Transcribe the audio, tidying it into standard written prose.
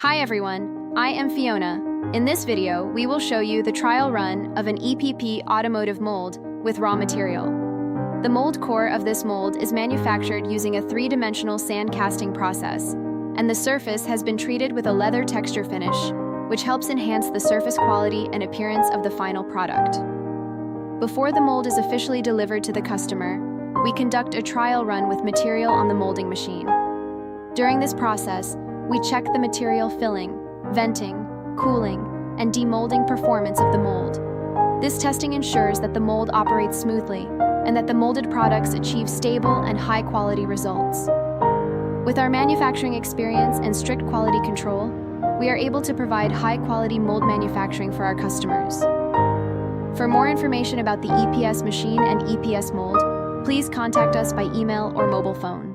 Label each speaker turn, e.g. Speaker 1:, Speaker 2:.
Speaker 1: Hi everyone, I am Fiona. In this video, we will show you the trial run of an EPP Automotive mold with raw material. The mold core of this mold is manufactured using a three-dimensional sand casting process, and the surface has been treated with a leather texture finish, which helps enhance the surface quality and appearance of the final product. Before the mold is officially delivered to the customer, we conduct a trial run with material on the molding machine. During this process, we check the material filling, venting, cooling, and demolding performance of the mold. This testing ensures that the mold operates smoothly and that the molded products achieve stable and high-quality results. With our manufacturing experience and strict quality control, we are able to provide high-quality mold manufacturing for our customers. For more information about the EPS machine and EPS mold, please contact us by email or mobile phone.